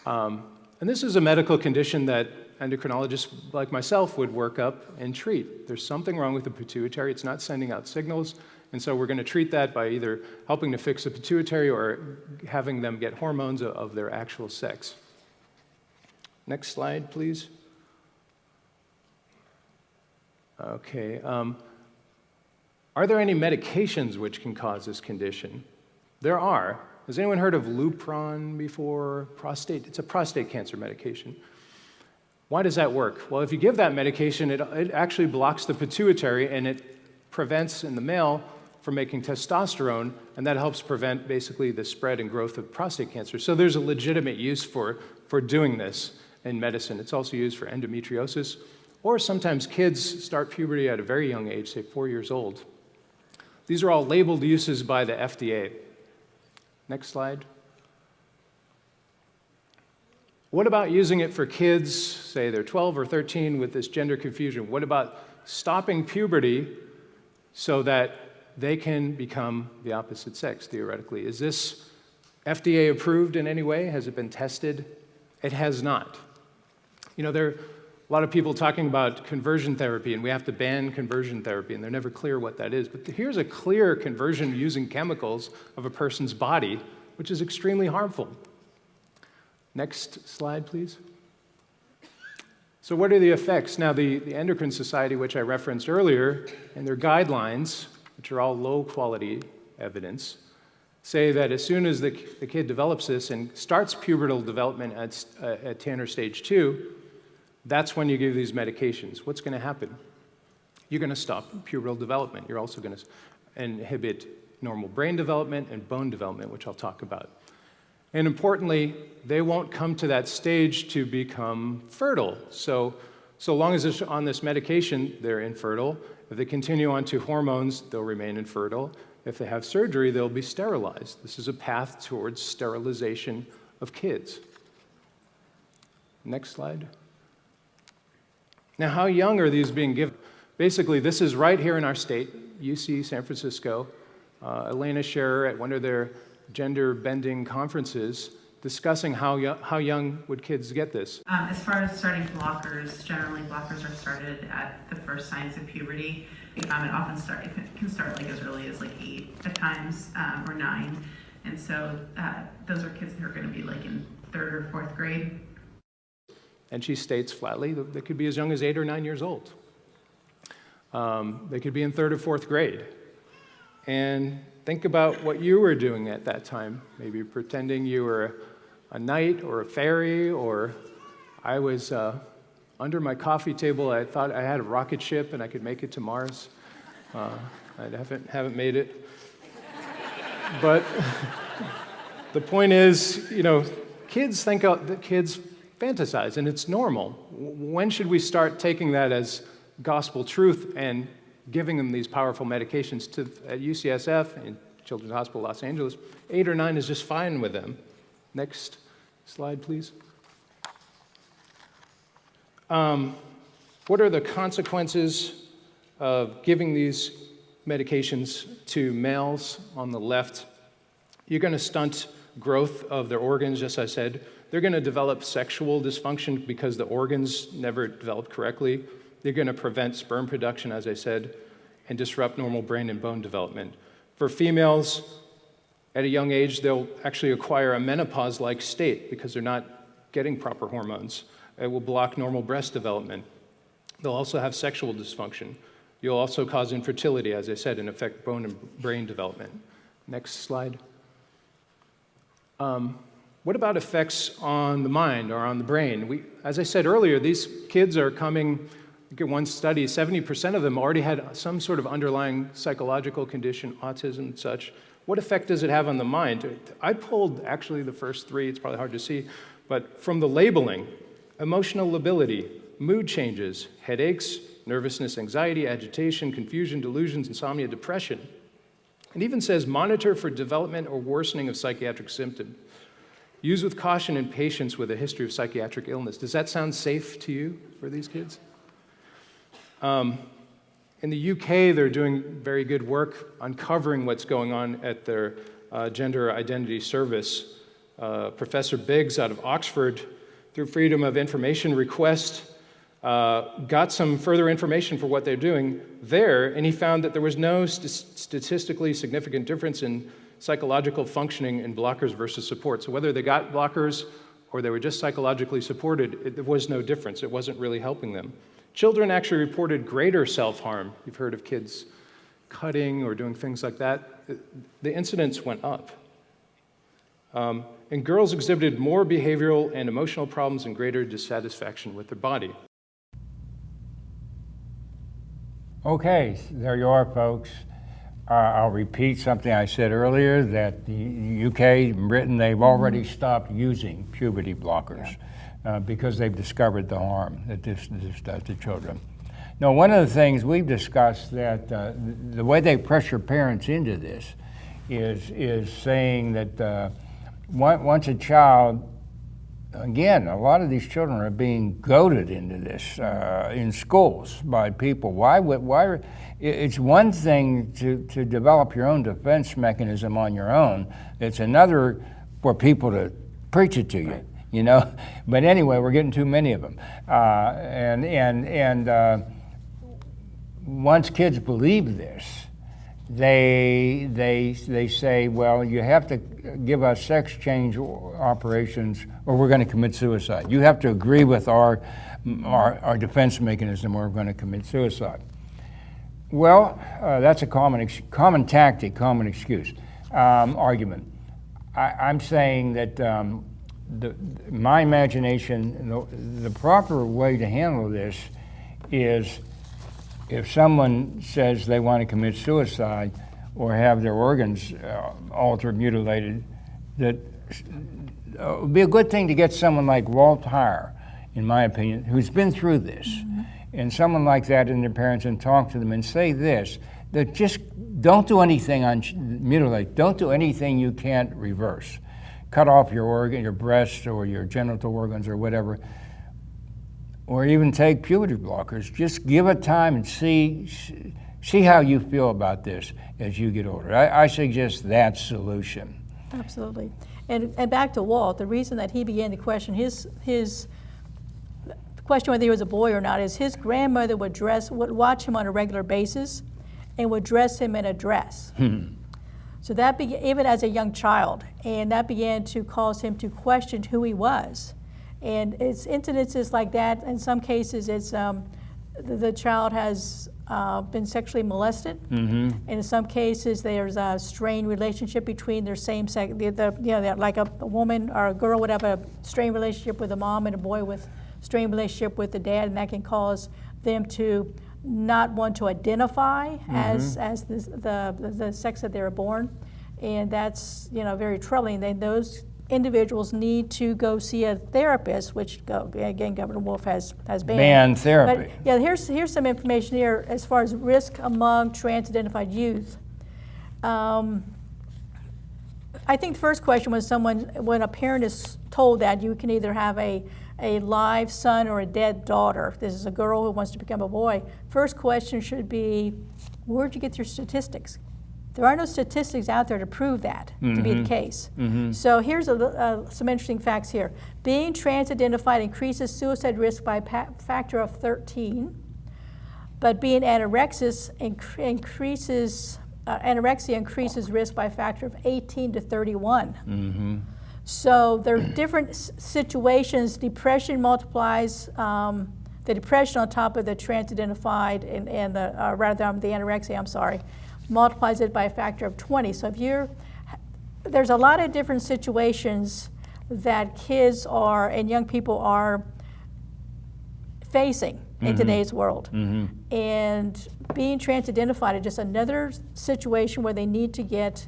And this is a medical condition that endocrinologists like myself would work up and treat. There's something wrong with the pituitary. It's not sending out signals. And so we're going to treat that by either helping to fix the pituitary or having them get hormones of their actual sex. Next slide, please. Okay. Are there any medications which can cause this condition? There are. Has anyone heard of Lupron before? It's a prostate cancer medication. Why does that work? Well, if you give that medication, it actually blocks the pituitary, and it prevents in the male from making testosterone, and that helps prevent basically the spread and growth of prostate cancer. So there's a legitimate use for doing this in medicine. It's also used for endometriosis, or sometimes kids start puberty at a very young age, say 4 years old. These are all labeled uses by the FDA. Next slide. What about using it for kids, say they're 12 or 13 with this gender confusion? What about stopping puberty so that they can become the opposite sex, theoretically? Is this FDA approved in any way? Has it been tested? It has not. You know, there are a lot of people talking about conversion therapy, and we have to ban conversion therapy, and they're never clear what that is. But here's a clear conversion using chemicals of a person's body, which is extremely harmful. Next slide, please. So what are the effects? Now, the Endocrine Society, which I referenced earlier, and their guidelines, which are all low-quality evidence, say that as soon as the kid develops this and starts pubertal development at Tanner stage 2, that's when you give these medications. What's going to happen? You're going to stop pubertal development. You're also going to inhibit normal brain development and bone development, which I'll talk about. And importantly, they won't come to that stage to become fertile. So long as they're on this medication, they're infertile. If they continue on to hormones, they'll remain infertile. If they have surgery, they'll be sterilized. This is a path towards sterilization of kids. Next slide. Now, how young are these being given? Basically, this is right here in our state, UC San Francisco. Elena Scherer at one of their gender-bending conferences discussing how young would kids get this. As far as starting blockers, generally blockers are started at the first signs of puberty. It often can start like as early as like 8 at times, or 9. And so those are kids that are going to be like in 3rd or 4th grade. And she states flatly that they could be as young as 8 or 9 years old. They could be in 3rd or 4th grade. And think about what you were doing at that time. Maybe pretending you were a knight or a fairy, or I was under my coffee table. I thought I had a rocket ship and I could make it to Mars. I haven't made it. But the point is, you know, kids fantasize, and it's normal. When should we start taking that as gospel truth and giving them these powerful medications? At UCSF and Children's Hospital Los Angeles, 8 or 9 is just fine with them. Next slide, please. What are the consequences of giving these medications to males? On the left, you're going to stunt growth of their organs, just as I said. They're going to develop sexual dysfunction because the organs never developed correctly. They're going to prevent sperm production, as I said, and disrupt normal brain and bone development. For females, at a young age, they'll actually acquire a menopause-like state because they're not getting proper hormones. It will block normal breast development. They'll also have sexual dysfunction. You'll also cause infertility, as I said, and affect bone and brain development. Next slide. What about effects on the mind or on the brain? As I said earlier, these kids are coming look at one study, 70% of them already had some sort of underlying psychological condition, autism and such. What effect does it have on the mind? I pulled actually the first three, it's probably hard to see, but from the labeling, emotional lability, mood changes, headaches, nervousness, anxiety, agitation, confusion, delusions, insomnia, depression. It even says monitor for development or worsening of psychiatric symptoms. Use with caution and patience with a history of psychiatric illness. Does that sound safe to you for these kids? In the UK, they're doing very good work uncovering what's going on at their gender identity service. Professor Biggs out of Oxford, through Freedom of Information request, got some further information for what they're doing there, and he found that there was no statistically significant difference in psychological functioning in blockers versus support. So whether they got blockers or they were just psychologically supported, there was no difference. It wasn't really helping them. Children actually reported greater self-harm. You've heard of kids cutting or doing things like that. The incidence went up. And girls exhibited more behavioral and emotional problems and greater dissatisfaction with their body. Okay, there you are, folks. I'll repeat something I said earlier, that the UK and Britain, they've already stopped using puberty blockers because they've discovered the harm that this does to children. Now, one of the things we've discussed, that the way they pressure parents into this is saying that once a child, again, a lot of these children are being goaded into this in schools by people. Why? It's one thing to develop your own defense mechanism on your own. It's another for people to preach it to you, right. You know. But anyway, we're getting too many of them, and once kids believe this, they say, well, you have to give us sex change operations or we're going to commit suicide. You have to agree with our defense mechanism or we're going to commit suicide. Well, that's a common tactic, common excuse, argument. I'm saying that my imagination, the proper way to handle this is, if someone says they want to commit suicide or have their organs altered, mutilated, that it would be a good thing to get someone like Walt Heyer, in my opinion, who's been through this, and someone like that and their parents, and talk to them and say this, that just don't do anything on mutilate, don't do anything you can't reverse. Cut off your organ, your breast or your genital organs or whatever, or even take puberty blockers. Just give it time and see how you feel about this as you get older. I suggest that solution. Absolutely. And back to Walt, the reason that he began to question his question whether he was a boy or not is his grandmother would watch him on a regular basis and would dress him in a dress. So that even as a young child, and that began to cause him to question who he was. And it's incidences like that. In some cases, it's the child has been sexually molested, and in some cases, there's a strained relationship between their same sex. Like a woman or a girl would have a strained relationship with a mom, and a boy with strained relationship with the dad, and that can cause them to not want to identify as the sex that they were born, and that's very troubling. Then those individuals need to go see a therapist, which again Governor Wolf has banned therapy. But yeah, here's some information here as far as risk among trans-identified youth. I think the first question was when a parent is told that you can either have a live son or a dead daughter. If this is a girl who wants to become a boy, first question should be, where'd you get your statistics? There are no statistics out there to prove that to be the case. So here's some interesting facts here. Being trans-identified increases suicide risk by a factor of 13, but being anorexia increases risk by a factor of 18 to 31. So there are different situations. Depression multiplies the depression on top of the trans-identified and the anorexia, I'm sorry, multiplies it by a factor of 20. So there's a lot of different situations that kids and young people are facing in today's world. And being trans-identified is just another situation where they need to get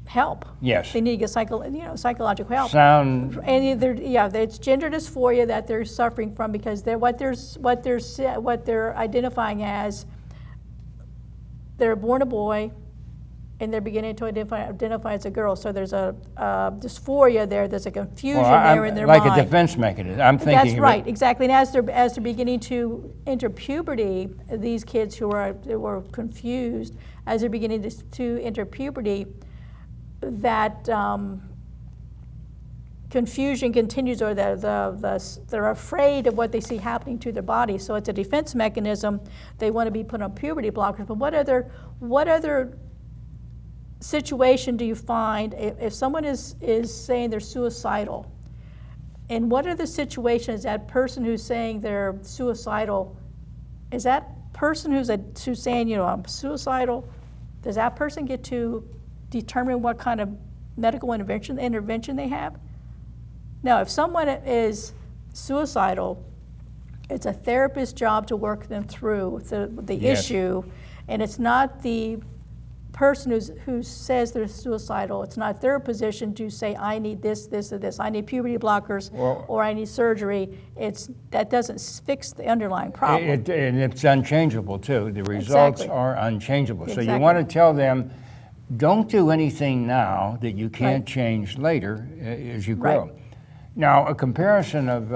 help. Yes. They need to get psychological help. Sound. And it's gender dysphoria that they're suffering from because what they're identifying as, they're born a boy, and they're beginning to identify as a girl. So there's a dysphoria there. There's a confusion there in their mind. Like a defense mechanism. I'm thinking. That's right, exactly. And as they're beginning to enter puberty, these kids who were confused, as they're beginning to enter puberty, that confusion continues, or they're afraid of what they see happening to their body. So it's a defense mechanism. They want to be put on puberty blockers. But what other situation do you find if someone is saying they're suicidal? And what are the situations that person who's saying they're suicidal, is that person who's saying, I'm suicidal, does that person get to determine what kind of medical intervention they have? Now, if someone is suicidal, it's a therapist's job to work them through the issue, and it's not the person who says they're suicidal. It's not their position to say, I need this, this, or this. I need puberty blockers, or I need surgery. That doesn't fix the underlying problem. And it's unchangeable, too. The results are unchangeable. Exactly. So you want to tell them, don't do anything now that you can't change later as you grow. Right. Now, a comparison of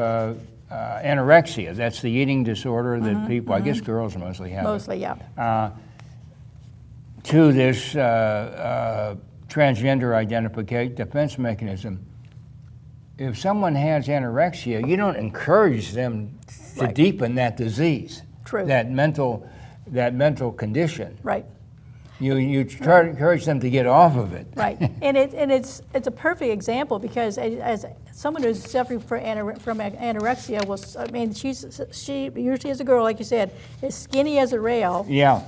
anorexia, that's the eating disorder that people, I guess girls mostly have. Mostly, yeah. To this transgender identification defense mechanism. If someone has anorexia, you don't encourage them to deepen that disease, True. that mental condition. Right. You try to encourage them to get off of it. Right, and it's a perfect example because as someone who's suffering from anorexia, she usually as a girl, like you said, is skinny as a rail. Yeah.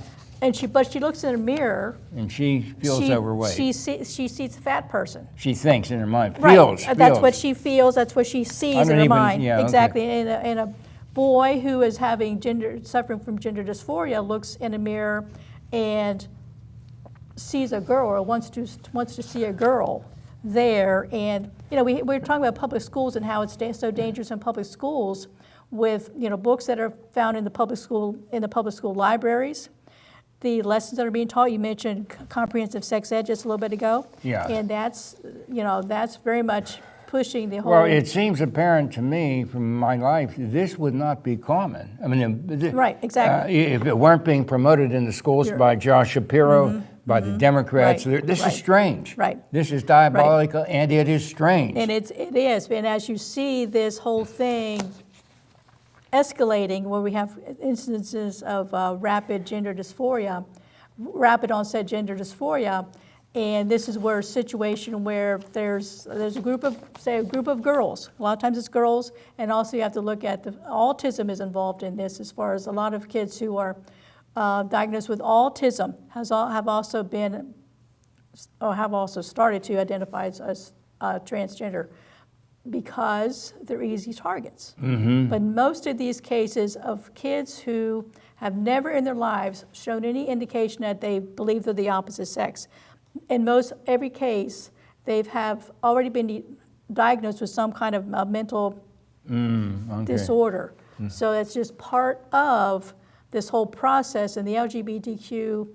But she looks in a mirror. And she feels overweight. She sees a fat person. She thinks in her mind. Right. Feels. That's what she feels. That's what she sees in her mind. Yeah, exactly. Okay. And a boy who is suffering from gender dysphoria looks in a mirror and sees a girl, or wants to see a girl there. And we're talking about public schools and how it's so dangerous in public schools with books that are found in the public school libraries. The lessons that are being taught, you mentioned comprehensive sex ed just a little bit ago. Yeah. And that's very much pushing the whole. Well, it seems apparent to me from my life, this would not be common. I mean, right, exactly. If it weren't being promoted in the schools by Shapiro, by the Democrats, this is strange. Right. This is diabolical, and it is strange. And it is. And as you see this whole thing escalating, where we have instances of rapid onset gender dysphoria, and this is where a situation where there's a group of girls. A lot of times it's girls, and also you have to look at autism is involved in this, as far as a lot of kids who are diagnosed with autism have also started to identify as transgender, because they're easy targets. But most of these cases of kids who have never in their lives shown any indication that they believe they're the opposite sex, in every case, they have already been diagnosed with some kind of mental disorder. So it's just part of this whole process, and the LGBTQ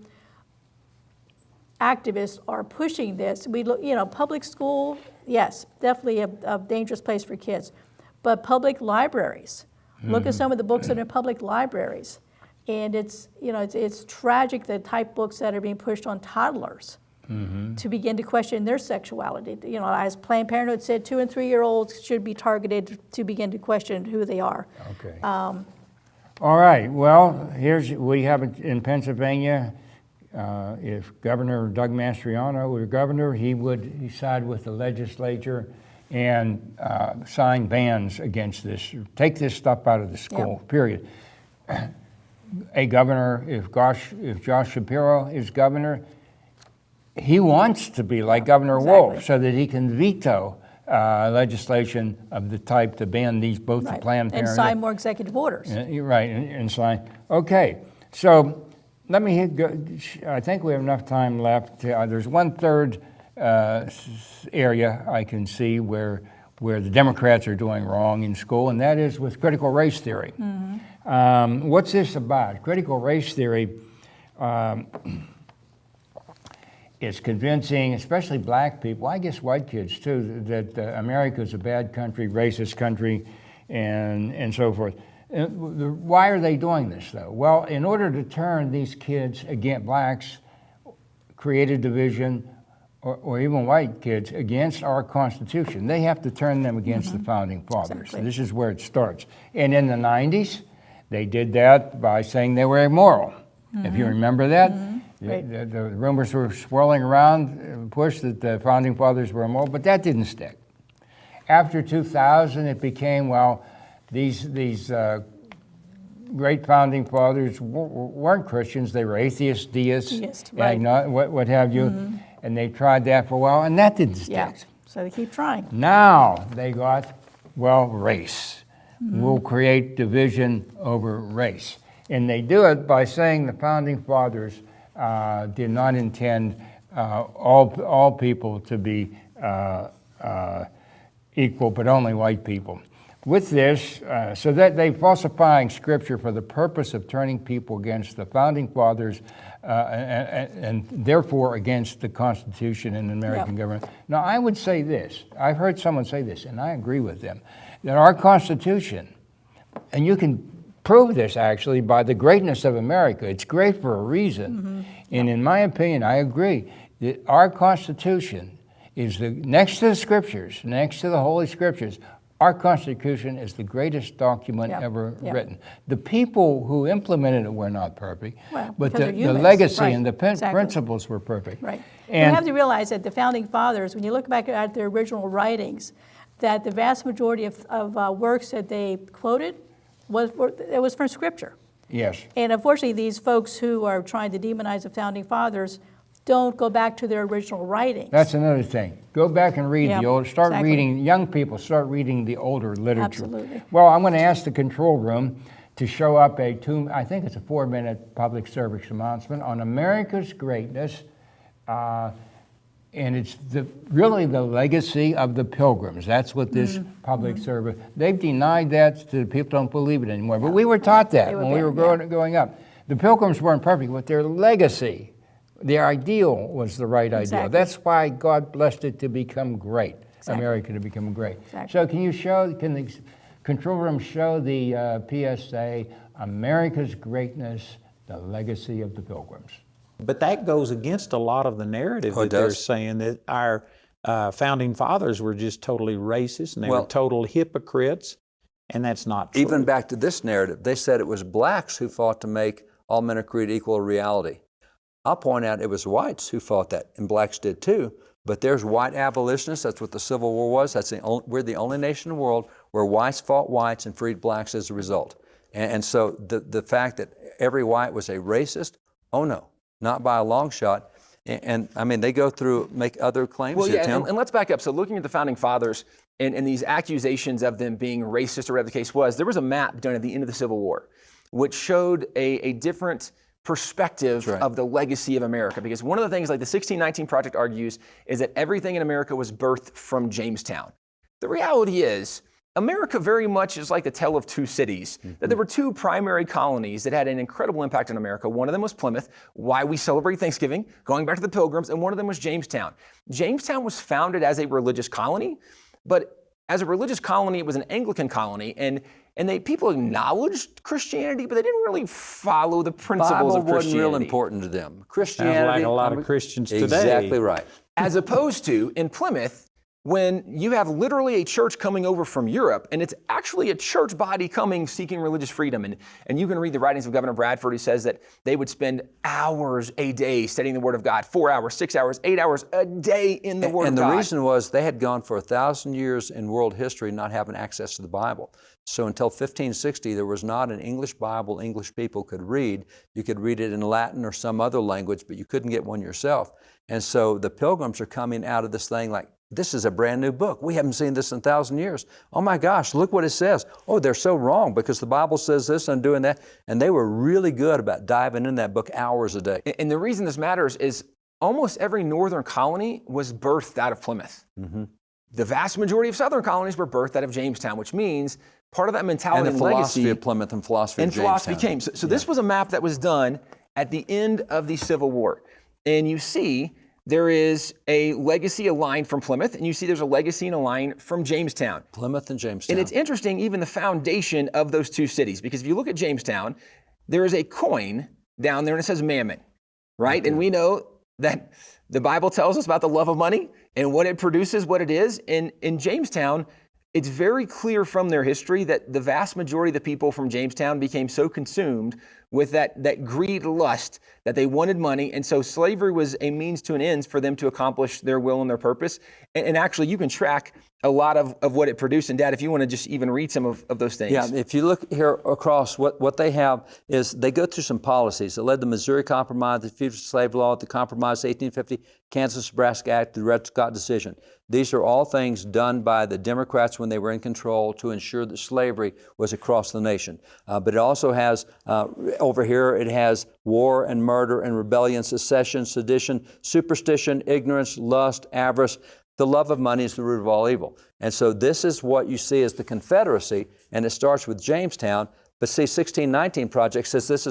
activists are pushing this. We look, public school, yes, definitely a dangerous place for kids, but public libraries. Look at some of the books that are in public libraries, and it's tragic the type books that are being pushed on toddlers to begin to question their sexuality. As Planned Parenthood said, 2- and 3-year-olds should be targeted to begin to question who they are. Okay. All right. Well, we have it in Pennsylvania. If Governor Doug Mastriano were governor, he would side with the legislature and sign bans against this. Take this stuff out of the school, period. A governor, if Josh Shapiro is governor, he wants to be like Governor Wolf so that he can veto legislation of the type to ban these, both the Right. Planned And Parenthood. sign more executive orders. You're right, and sign. Okay, so let me go. I think we have enough time left. There's one third area I can see where the Democrats are doing wrong in school, and that is with critical race theory. What's this about? Critical race theory is convincing, especially black people, I guess white kids too, that America is a bad country, racist country, and so forth. Why are they doing this though? Well, in order to turn these kids against blacks, create a division, or even white kids against our Constitution, they have to turn them against the Founding Fathers. Exactly. So this is where it starts. And in the 90s, they did that by saying they were immoral. If you remember that, Right. the rumors were swirling around, pushed that the Founding Fathers were immoral, but that didn't stick. After 2000, it became, well, these great Founding Fathers weren't Christians, they were atheists, deists, right. what have you, and they tried that for a while, and that didn't stick. Yeah, so they keep trying. Now they got, well, race. We'll create division over race. And they do it by saying the Founding Fathers did not intend all people to be equal, but only white people. With this, so that they falsifying Scripture for the purpose of turning people against the Founding Fathers and therefore against the Constitution and the American government. Now, I would say this. I've heard someone say this, and I agree with them, that our Constitution, and you can prove this actually by the greatness of America. It's great for a reason. And in my opinion, I agree that our Constitution is next to the Scriptures, next to the Holy Scriptures, our Constitution is the greatest document ever written. The people who implemented it were not perfect, but the legacy and the principles were perfect. Right. And you have to realize that the Founding Fathers, when you look back at their original writings, that the vast majority of works that they quoted was from Scripture. yes. And unfortunately, these folks who are trying to demonize the Founding Fathers don't go back to their original writings. That's another thing. Go back and read the old. Start exactly. reading. Young people start reading the older literature. Absolutely. Well, I'm going to ask the control room to show up I think it's a 4-minute public service announcement on America's greatness, and it's really the legacy of the Pilgrims. That's what this public service. They've denied that. To people don't believe it anymore. But we were taught that when we were growing up. The Pilgrims weren't perfect, but their legacy. Their ideal was the right ideal. That's why God blessed it to become great, America to become great. So can the control room show the PSA, America's greatness, the legacy of the Pilgrims? But that goes against a lot of the narrative that they're saying that our founding fathers were just totally racist and they were total hypocrites, and that's not true. Even back to this narrative, they said it was blacks who fought to make all men are created equal a reality. I'll point out it was whites who fought that, and blacks did too. But there's white abolitionists. That's what the Civil War was. We're the only nation in the world where whites fought whites and freed blacks as a result. And so the fact that every white was a racist, oh no, not by a long shot. And I mean, they go through, make other claims. Well, here, yeah, Tim. and let's back up. So looking at the Founding Fathers and these accusations of them being racist or whatever the case was, there was a map done at the end of the Civil War which showed a different perspective of the legacy of America. Because one of the things like the 1619 Project argues is that everything in America was birthed from Jamestown. The reality is, America very much is like the tale of two cities. That there were two primary colonies that had an incredible impact on America. One of them was Plymouth, why we celebrate Thanksgiving, going back to the Pilgrims, and one of them was Jamestown. Jamestown was founded as a religious colony, but as a religious colony, it was an Anglican colony, and people acknowledged Christianity, but they didn't really follow the principles of Christianity. Bible wasn't real important to them. Christianity, sounds like a lot of Christians today. Exactly right. As opposed to in Plymouth, when you have literally a church coming over from Europe, and it's actually a church body coming seeking religious freedom. And you can read the writings of Governor Bradford, who says that they would spend hours a day studying the Word of God, 4 hours, 6 hours, 8 hours a day in the Word of God. And the reason was they had gone for 1,000 years in world history not having access to the Bible. So until 1560, there was not an English Bible English people could read. You could read it in Latin or some other language, but you couldn't get one yourself. And so the Pilgrims are coming out of this thing like, this is a brand new book. We haven't seen this in 1,000 years. Oh my gosh, look what it says. Oh, they're so wrong because the Bible says this and doing that. And they were really good about diving in that book hours a day. And the reason this matters is almost every northern colony was birthed out of Plymouth. Mm-hmm. The vast majority of southern colonies were birthed out of Jamestown, which means part of that mentality and and philosophy legacy of Plymouth and philosophy of Jamestown. philosophy came. So this was a map that was done at the end of the Civil War. And you see there is a legacy, a line from Plymouth, and you see there's a legacy and a line from Jamestown. Plymouth and Jamestown. And it's interesting, even the foundation of those two cities, because if you look at Jamestown, there is a coin down there and it says mammon, right? And we know that the Bible tells us about the love of money and what it produces, what it is. And in Jamestown, it's very clear from their history that the vast majority of the people from Jamestown became so consumed with that greed, lust, that they wanted money. And so slavery was a means to an end for them to accomplish their will and their purpose. And actually, you can track a lot of what it produced. And Dad, if you want to just even read some of those things. Yeah, if you look here across, what they have is they go through some policies that led the Missouri Compromise, the Fugitive Slave Law, the Compromise 1850, Kansas-Nebraska Act, the Dred Scott decision. These are all things done by the Democrats when they were in control to ensure that slavery was across the nation. But it also has, over here, it has war and murder and rebellion, secession, sedition, superstition, ignorance, lust, avarice. The love of money is the root of all evil. And so this is what you see as the Confederacy, and it starts with Jamestown. But see, 1619 Project says this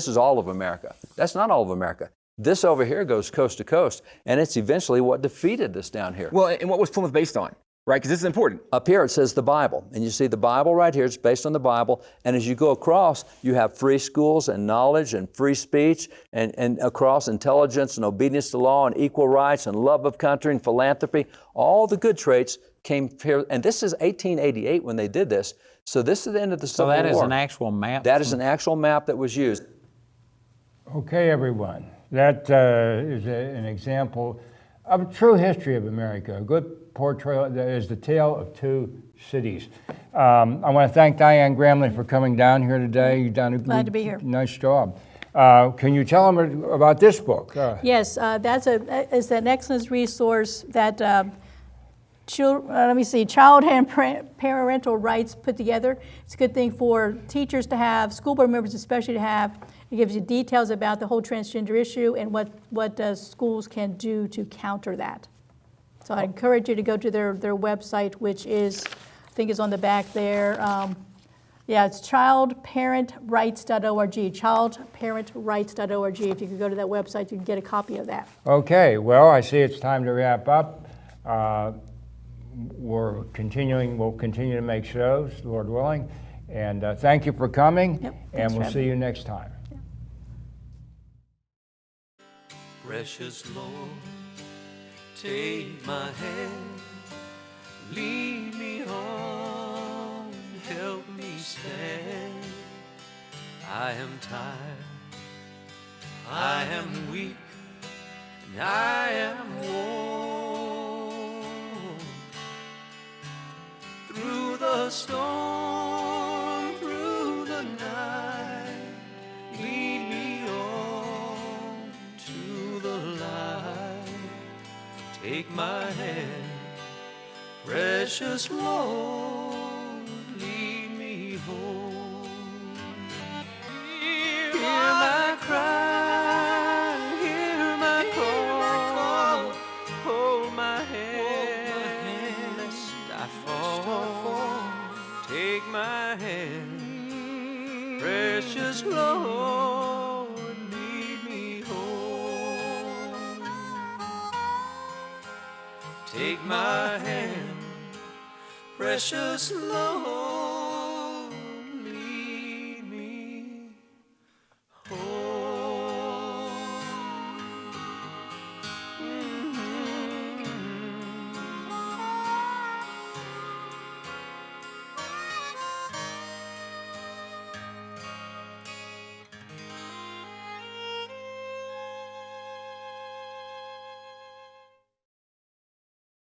is all of America. That's not all of America. This over here goes coast to coast, and it's eventually what defeated this down here. Well, and what was Plymouth based on? Right, because this is important. Up here it says the Bible, and you see the Bible right here. It's based on the Bible, and as you go across, you have free schools and knowledge and free speech, and across intelligence and obedience to law and equal rights and love of country and philanthropy. All the good traits came here, and this is 1888 when they did this. So this is the end of the Civil War. So that is an actual map? That is an actual map that was used. Okay, everyone. That is an example of a true history of America. A good portrayal that is the tale of two cities. I want to thank Diane Gramley for coming down here today. You've done a Glad to be here. Nice job. Can you tell them about this book? Yes, that's an excellent resource that child and parental rights put together. It's a good thing for teachers to have, school board members especially to have. It gives you details about the whole transgender issue and what schools can do to counter that. So I encourage you to go to their website, which is, I think is on the back there. It's childparentrights.org, childparentrights.org. If you could go to that website, you can get a copy of that. Okay, well, I see it's time to wrap up. We'll continue to make shows, Lord willing. And thank you for coming, and we'll see you next time. Precious Lord, take my hand, lead me on, help me stand. I am tired, I am weak, and I am worn. Through the storm, through the night, lead me on to the light. Take my hand, precious Lord, lead me home. Hear my cry, hear my call, hold my hand lest I fall. Take my hand, precious Lord, lead me home. Take my hand, precious Lord.